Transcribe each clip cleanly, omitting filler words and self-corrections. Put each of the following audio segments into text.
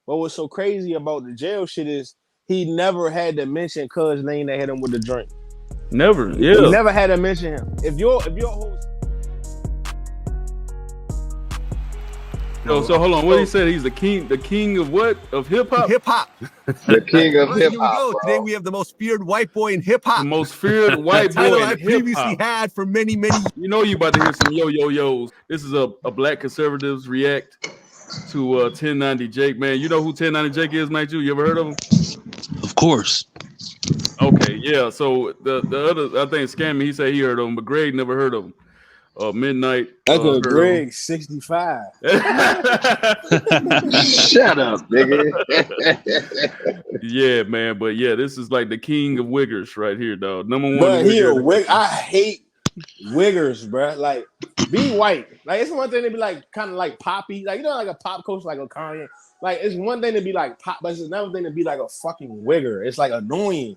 But what's so crazy about the jail shit is he never had to mention Cuz name that hit him with the drink. Never, He never had to mention him. If your whole so hold on. What he said? He's the king of what? Of hip hop. Hip hop. The king of Well, hip here we hop. go. Today we have the most feared white boy in hip hop. The most feared white Title boy I in previously hip hop. had for many. You know you about to hear some yo-yo-yos. This is a Black Conservatives react to 1090 Jake, man. You know who 1090 Jake is, Mike? You ever heard of him? Of course. Okay, yeah. So the other, I think Scammy, he said he heard of him, but Greg never heard of him. Midnight. That's a Greg 65. Shut up, nigga. Yeah, man. But yeah, this is like the king of wiggers right here, dog. Number one. But he a wig. I hate wiggers, bro. Like, be white. Like, it's one thing to be like kind of like poppy, like, you know, like a pop coach, like a Kanye. Like, it's one thing to be like pop, but it's another thing to be like a fucking wigger. It's like annoying.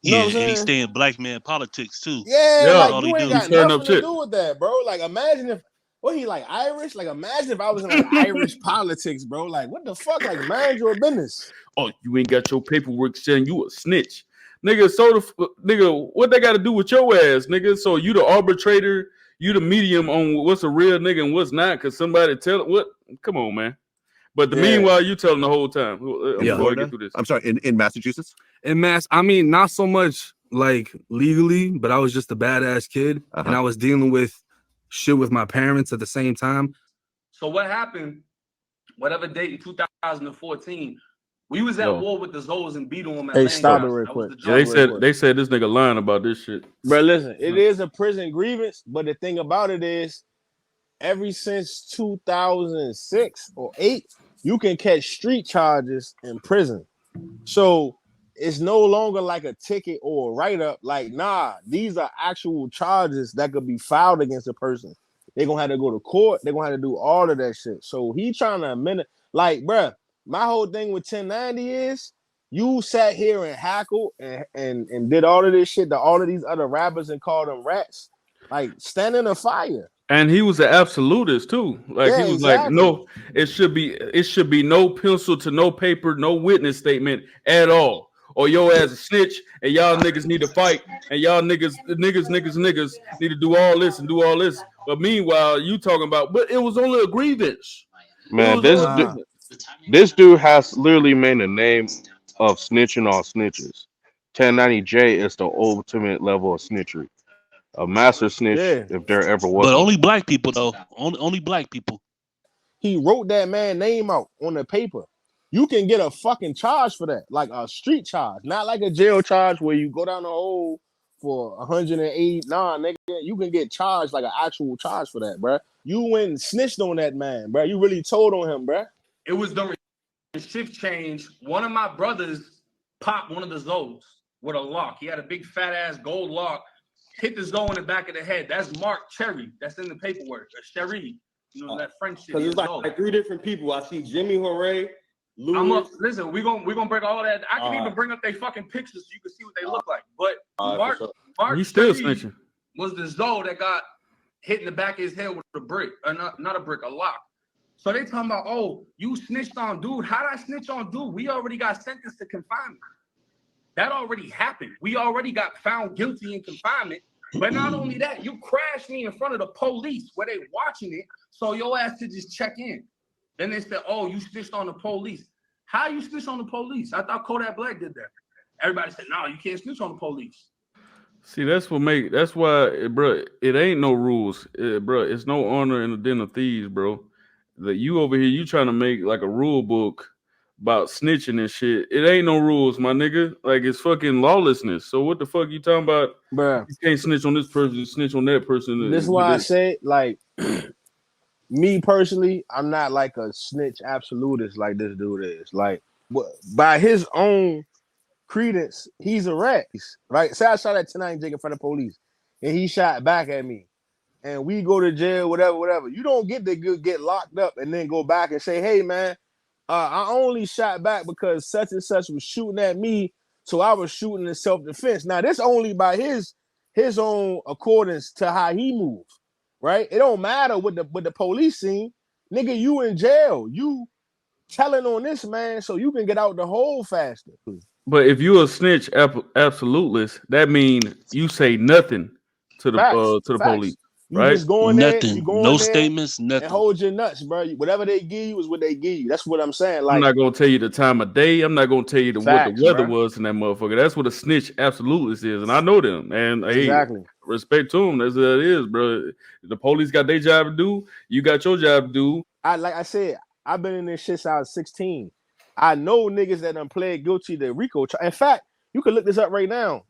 You know Yeah, what I'm and he saying? stay in black man politics too. Yeah, all like he you ain't do. got nothing to do with that, bro. Like, imagine if what he like Irish. Like, imagine if I was in like Irish politics, bro. Like, what the fuck? Like, mind your business. Oh, you ain't got your paperwork saying you a snitch, nigga. So nigga, what they got to do with your ass, nigga? So you the arbitrator, you the medium on what's a real nigga and what's not? Cause somebody tell what? Come on, man. But meanwhile, you telling the whole time. Get through this. I'm sorry, in Massachusetts? In Mass, I mean, not so much like legally, but I was just a badass kid, and I was dealing with shit with my parents at the same time. So what happened, whatever date in 2014, we was at war with the Zoes and beat on them. Hey, stop it real quick. Yeah, they said this nigga lying about this shit. Bro, listen, it is a prison grievance, but the thing about it is, ever since 2006 or 8, you can catch street charges in prison. So it's no longer like a ticket or a write-up. Like, nah, these are actual charges that could be filed against a person. They're going to have to go to court. They're going to have to do all of that shit. So he trying to amend it. Like, bruh, my whole thing with 1090 is you sat here and hackled and did all of this shit to all of these other rappers and called them rats. Like, stand in the fire. And he was an absolutist too. Like he was like, no, it should be no pencil to no paper, no witness statement at all. Or your ass a snitch, and y'all niggas need to fight, and y'all niggas need to do all this and do all this. But meanwhile, you talking about, but it was only a grievance. Man, this dude has literally made a name of snitching on snitches. 1090J is the ultimate level of snitchery. A master snitch, if there ever was. But only black people, though. Only black people. He wrote that man's name out on the paper. You can get a fucking charge for that, like a street charge, not like a jail charge where you go down the hole for 180. Nah, nigga, you can get charged like an actual charge for that, bro. You went and snitched on that man, bro. You really told on him, bro. It was during shift change. One of my brothers popped one of the Zoes with a lock. He had a big fat ass gold lock. Hit the Zoe in the back of the head. That's Mark Cherry. That's in the paperwork. Cherry. You know, that French shit. Because it's like 3 different people. I see Jimmy Hooray, Louis. Listen, we're gonna break all that. I can even bring up their fucking pictures so you can see what they look like. But Mark He's still Cherry snitching. was the Zoe that got hit in the back of his head with a brick. Or not a brick, a lock. So they talking about, oh, you snitched on dude. How'd I snitch on dude? We already got sentenced to confinement. That already happened. We already got found guilty in confinement. But not only that, you crashed me in front of the police where they watching it, so your ass to just check in. Then they said, oh, you snitched on the police. How you snitch on the police? I thought Kodak Black did that. Everybody said, no, you can't snitch on the police. See, that's why, bro, it ain't no rules. Bro, it's no honor in the den of thieves, bro. That you over here, you trying to make like a rule book about snitching and shit. It ain't no rules, my nigga. Like, it's fucking lawlessness. So what the fuck you talking about? Bruh. You can't snitch on this person, snitch on that person. This is why I say, like, me personally, I'm not like a snitch absolutist like this dude is. Like, by his own credence, he's a rat. Right? Say I shot at 1090 Jake in front of police, and he shot back at me, and we go to jail, whatever. You don't get to get locked up and then go back and say, hey, man, I only shot back because such and such was shooting at me, so I was shooting in self-defense. Now, this only by his own accordance to how he moved, right? It don't matter what the police seen. Nigga, you in jail. You telling on this man so you can get out the hole faster. But if you a snitch absolutelist, that means you say nothing to the police, You right? just go in there, Nothing. you go No in there statements, and nothing. hold your nuts, bro. Whatever they give you is what they give you. That's what I'm saying. I'm Like, not gonna tell you the time of day. I'm not gonna tell you what the facts, weather bruh. was in that motherfucker. That's what a snitch absolutist is, and I know them. And Exactly. hey, respect to them. That's what it is, bro. The police got their job to do. You got your job to do. Like I said, I've been in this shit since I was 16. I know niggas that done pled guilty to RICO. In fact, you can look this up right now.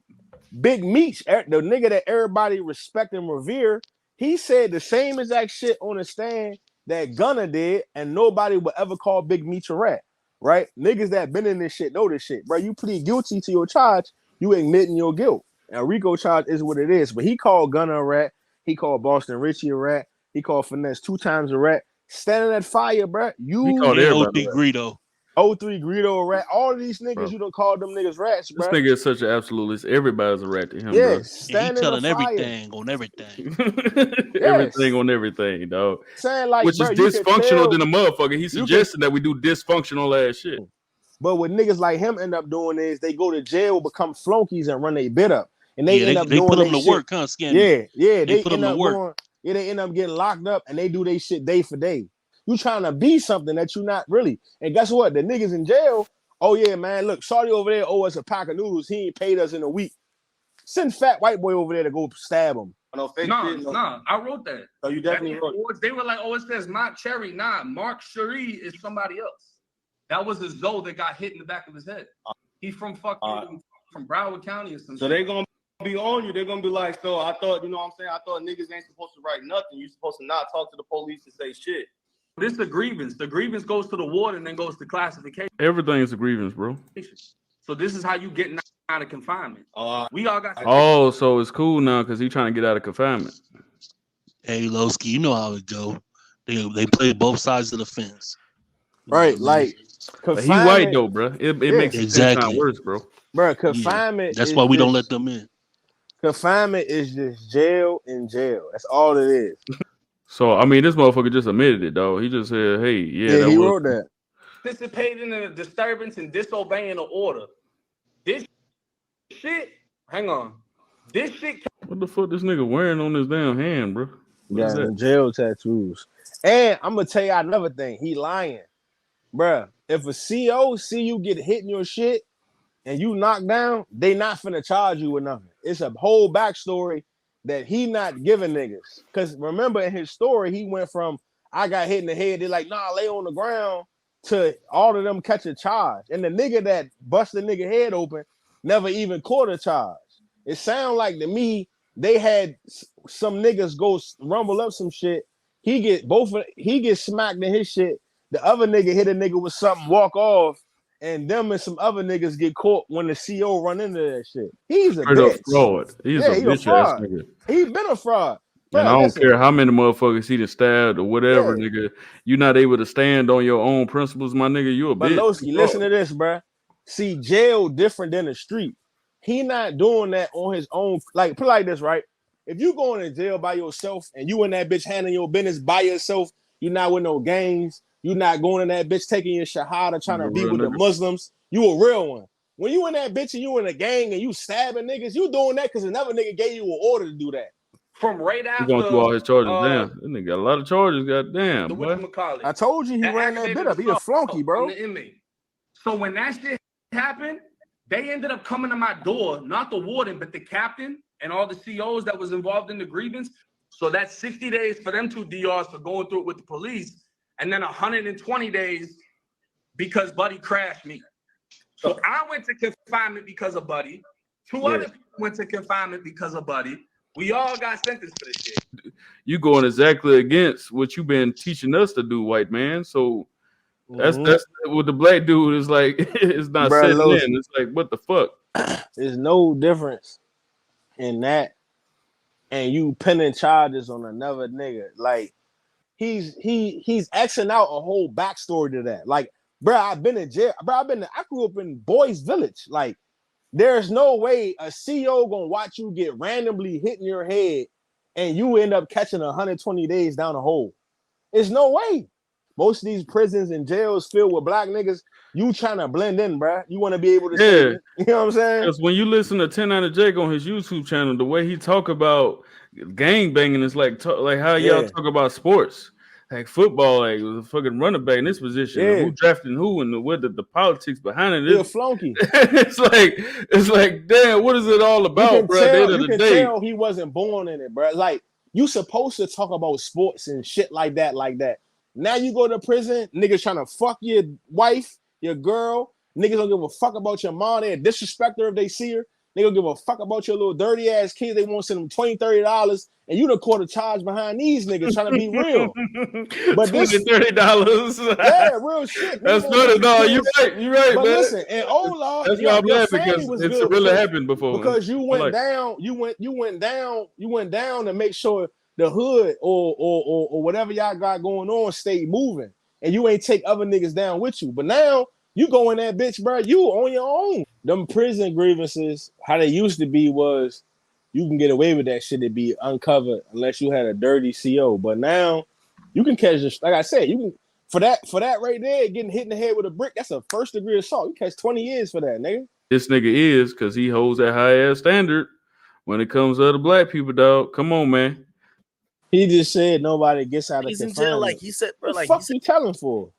Big Meech, the nigga that everybody respect and revere, he said the same exact shit on the stand that Gunna did, and nobody would ever call Big Meech a rat, right? Niggas that been in this shit know this shit, bro. You plead guilty to your charge, you admitting your guilt. A RICO charge is what it is, but he called Gunna a rat. He called Boston Richie a rat. He called Finesse 2 times a rat. Standing at fire, bro. He called everybody. Greedo. 03 Greedo a rat. All of these niggas, bro. You don't call them niggas rats, bro. This nigga is such an absolutist. Everybody's a rat to him, yeah, bro. He telling everything on everything. Everything on everything, dog. Saying like, which bro, is dysfunctional than a motherfucker. He's suggesting that we do dysfunctional ass shit. But what niggas like him end up doing is they go to jail, become flunkies, and run their bid up. And they end up doing put them to shit. Work, huh, they put them end up to work. going, they end up getting locked up and they do their shit day for day. You trying to be something that you not really. And guess what? The niggas in jail, oh yeah, man, look, Shorty over there owe us a pack of noodles. He ain't paid us in a week. Send fat white boy over there to go stab him. No, I wrote that. So you definitely wrote it. They were like, oh, it says not Cherry. Nah, Mark Cherie is somebody else. That was a Zoe that got hit in the back of his head. He's from from Broward County or something. So they gonna be on you. They're gonna be like, so I thought, you know what I'm saying? I thought niggas ain't supposed to write nothing. You're supposed to not talk to the police and say shit. This is a grievance. The grievance goes to the ward and then goes to classification. Everything's a grievance, bro. So this is how you get out of confinement. We all got. Oh, so it's cool now because he's trying to get out of confinement. Hey, Lowski, you know how it go. They play both sides of the fence. Right, like he white though, bro. It makes it 10 times worse, bro. Bro, confinement. That's why we don't let them in. Confinement is just jail in jail. That's all it is. So I mean, this motherfucker just admitted it, though. He just said, "Hey, yeah, he wrote that." Participating in a disturbance and disobeying the order. This shit. Hang on. This shit. What the fuck this nigga wearing on his damn hand, bro? Yeah, jail tattoos. And I'm gonna tell you another thing. He lying, bruh. If a CO see you get hit in your shit and you knocked down, they not finna charge you with nothing. It's a whole backstory that he not giving niggas. Cause remember in his story, he went from I got hit in the head, they're like, nah, lay on the ground, to all of them catch a charge. And the nigga that bust the nigga head open never even caught a charge. It sound like to me, they had some niggas go rumble up some shit. He get smacked in his shit. The other nigga hit a nigga with something, walk off, and them and some other niggas get caught when the CO run into that shit. He's a bitch. Fraud. He's a bitch ass nigga. He been a fraud. Bro, and I don't care how many motherfuckers he done stabbed or whatever, nigga. You're not able to stand on your own principles, my nigga. You a bitch. Lowski, listen to this, bro. See, jail different than the street. He not doing that on his own. Like, put it like this, right? If you going to jail by yourself and you in that bitch handling your business by yourself, you not with no gangs, you not going in that bitch taking your shahada trying to be with the Muslims, you a real one. When you in that bitch and you in a gang and you stabbing niggas, you doing that because another nigga gave you an order to do that. From right after. He going through all his charges. Damn, that nigga got a lot of charges. Goddamn, boy. I told you he ran that bit up. He a flunky, bro. So when that shit happened, they ended up coming to my door, not the warden, but the captain and all the COs that was involved in the grievance. So that's 60 days for them 2 DRs for going through it with the police, and then 120 days because Buddy crashed me. So I went to confinement because of Buddy. 2 other people went to confinement because of Buddy. We all got sentenced for this shit. You going exactly against what you've been teaching us to do, white man. So that's what the black dude is like. It's not setting in. It's like, what the fuck? There's no difference in that and you pinning charges on another nigga. Like he's Xing out a whole backstory to that. Like, bro, I've been in jail. Bro, I grew up in Boys Village. Like, there's no way a CO gonna watch you get randomly hit in your head and you end up catching 120 days down the hole. There's no way. most of these prisons and jails filled with black niggas. You trying to blend in, bruh. You want to be able to say, you know what I'm saying? Because when you listen to 1090 Jake on his YouTube channel, the way he talk about gang banging is like how y'all talk about sports, like football, like the fucking running back in this position, who drafting who, and what the politics behind it. You're a flunky. it's like, damn, what is it all about, bro? You can tell he wasn't born in it, bro. Like, you supposed to talk about sports and shit like that. Now you go to prison, niggas trying to fuck your wife, your girl. Niggas don't give a fuck about your mom. They disrespect her if they see her. They don't give a fuck about your little dirty ass kids. They want to send them $20, $30, and you the caught a charge behind these niggas trying to be real. But $20, yeah, real shit. That's funny. No, you're right. You're right, but man. Listen, and Ola, that's why I'm laughing because it's really happened before. Because you went down, you went down to make sure the hood or whatever y'all got going on stay moving, and you ain't take other niggas down with you. But now you go in that bitch, bro. You on your own. Them prison grievances, how they used to be was you can get away with that shit to be uncovered unless you had a dirty CO. But now you can catch this, like I said, you can for that right there, getting hit in the head with a brick, that's a first degree assault. You catch 20 years for that, nigga. This nigga is because he holds that high ass standard when it comes to other black people, dog. Come on, man. He just said nobody gets out of he's in jail, like he said, bro. What the fuck you telling for?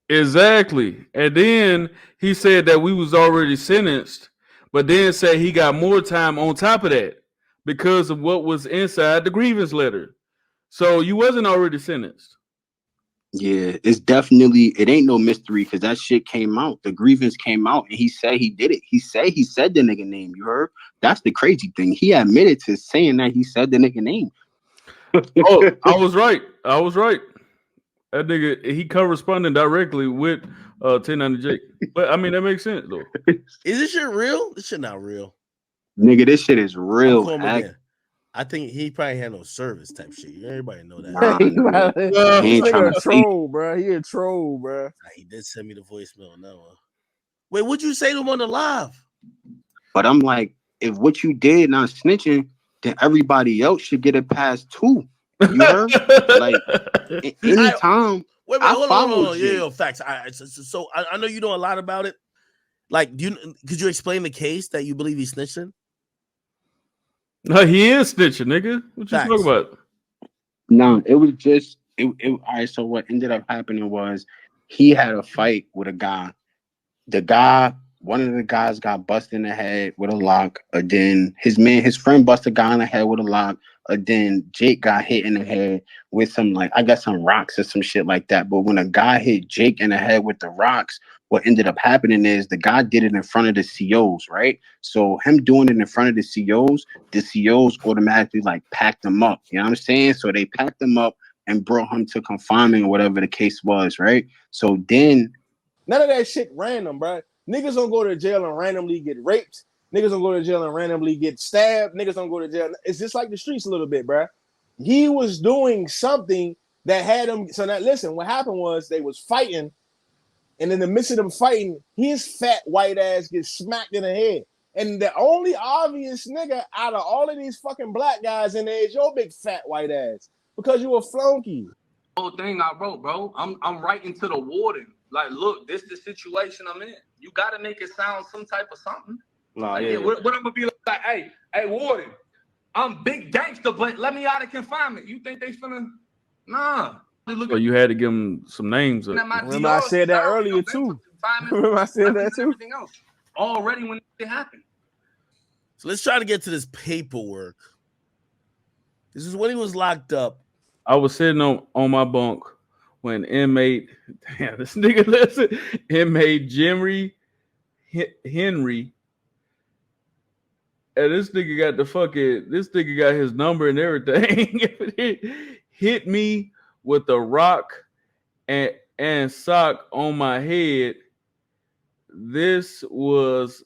Exactly. And then he said that we was already sentenced, but then said he got more time on top of that because of what was inside the grievance letter. So you wasn't already sentenced. Yeah, it's definitely, it ain't no mystery because that shit came out. The grievance came out and he said he did it. He said the nigga name. You heard? That's the crazy thing. He admitted to saying that he said the nigga name. Oh, I was right. That nigga, he corresponded directly with 1090 Jake. But I mean, that makes sense though. Is this shit real? This shit not real. Nigga, this shit is real. I think he probably had no service type shit. Everybody know that. Nah, he ain't trying to troll, bro. He a troll, bro. He did send me the voicemail now. Wait, what'd you say to him on the live? But I'm like, if what you did not snitching, then everybody else should get a pass too. You heard? Like anytime. Wait, hold on. Yeah, facts. So I know you know a lot about it. Like, could you explain the case that you believe he's snitching? No, he is snitching, nigga. What you talking about? No, it was just all right. So what ended up happening was he had a fight with a guy. One of the guys got busted in the head with a lock. Then his friend busted a guy in the head with a lock. Then Jake got hit in the head with some some rocks or some shit like that. But when a guy hit Jake in the head with the rocks, what ended up happening is the guy did it in front of the COs, right? So him doing it in front of the COs automatically packed him up. You know what I'm saying? So they packed him up and brought him to confinement or whatever the case was, right? So then none of that shit random, bro. Niggas don't go to jail and randomly get raped. Niggas don't go to jail and randomly get stabbed. Niggas don't go to jail. It's just like the streets a little bit, bro. He was doing something that had him. So now listen, what happened was they was fighting. And in the midst of them fighting, his fat white ass gets smacked in the head. And the only obvious nigga out of all of these fucking black guys in there is your big fat white ass. Because you a flunky. Whole thing I wrote, bro. I'm writing to the warden. Like, look, this is the situation I'm in. You gotta make it sound some type of something. Nah, like, yeah. What I'm gonna be like, hey, warden, I'm big gangster, but let me out of confinement. You think they finna? Nah. So you had to give them some names. Remember I said that earlier too. Remember I said that too. Everything else already when it happened. So let's try to get to this paperwork. This is when he was locked up. I was sitting on my bunk when inmate, damn, this nigga, listen, inmate Henry, and this nigga got his number and everything. Hit me with a rock and sock on my head. This was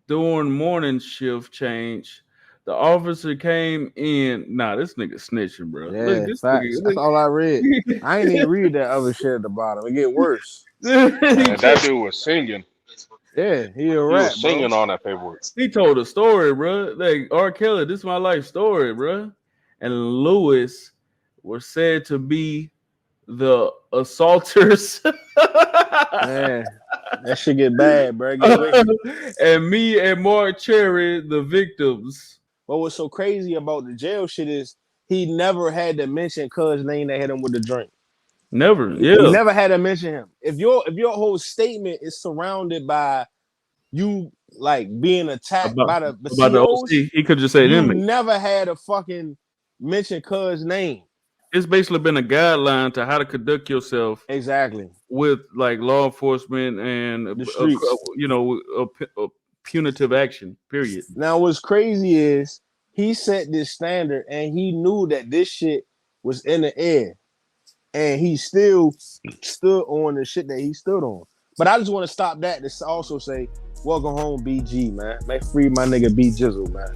during morning shift change. The officer came in. Nah, this nigga snitching, bro. Yeah, look, this facts. nigga, That's all I read. I ain't even read that other shit at the bottom. It get worse. Man, that dude was singing. Yeah, he was singing on that paperwork. He told a story, bro. Like R. Kelly, this is my life story, bro. And Lewis was said to be the assaulters. Man, that shit get bad, bro. Get wicked. And me and Mark Cherry, the victims. But what's so crazy about the jail shit is he never had to mention Cuz name that hit him with the drink. Never, He yeah. never had to mention him. If your whole statement is surrounded by you like being attacked by the About the COs, OC, he could just say you inmate. never had to fucking mention Cuz name. It's basically been a guideline to how to conduct yourself Exactly with like law enforcement and the streets. a punitive action. Period. Now, what's crazy is he set this standard, and he knew that this shit was in the air, and he still stood on the shit that he stood on. But I just want to stop that to also say, welcome home, BG, man. Man, free my nigga B Jizzle, man.